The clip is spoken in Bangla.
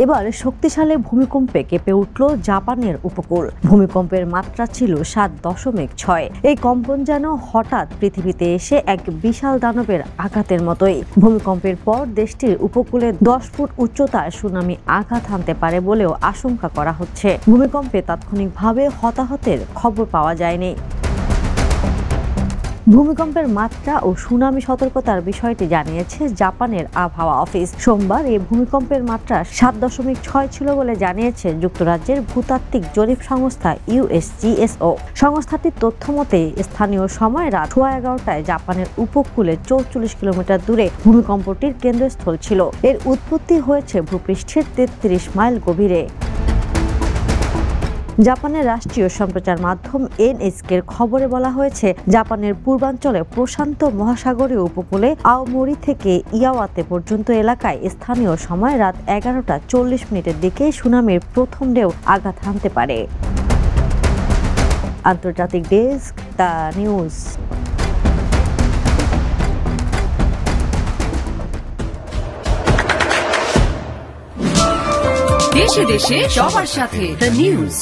এবার শক্তিশালী ভূমিকম্পে কেঁপে উঠল জাপানের উপকূল। ভূমিকম্পের মাত্রা ছিল 7.6। এই কম্পন যেন হঠাৎ পৃথিবীতে এসে এক বিশাল দানবের আঘাতের মতোই। ভূমিকম্পের পর দেশটির উপকূলে 10 ফুট উচ্চতায় সুনামি আঘাত হানতে পারে বলেও আশঙ্কা করা হচ্ছে। ভূমিকম্পে তাৎক্ষণিকভাবে হতাহতের খবর পাওয়া যায়নি। ভূমিকম্পের মাত্রা ও সুনামি সতর্কতার বিষয়টি জানিয়েছে জাপানের আবহাওয়া অফিস। সোমবার এই ভূমিকম্পের মাত্রা 7.6 ছিল বলে জানিয়েছে যুক্তরাজ্যের ভূতাত্ত্বিক জরিপ সংস্থা USGSO। সংস্থাটির তথ্য মতে স্থানীয় সময় রাত 11:15টায় জাপানের উপকূলে 44 কিলোমিটার দূরে ভূমিকম্পটির কেন্দ্রস্থল ছিল। এর উৎপত্তি হয়েছে ভূপৃষ্ঠের 33 মাইল গভীরে। জাপানের রাষ্ট্রীয় সম্প্রচার মাধ্যম NHK-র খবরে বলা হয়েছে, জাপানের পূর্বাঞ্চলে প্রশান্ত মহাসাগরীয় উপকূলে আওমোরি থেকে ইয়াওয়াতে পর্যন্ত এলাকায় স্থানীয় সময় রাত 11:40 দিকে সুনামির প্রথম ঢেউ আঘাত হানতে পারে। আন্তর্জাতিক ডেস্ক, দ্য নিউজ। দেশে দেশে সবার সাথে দ্য নিউজ।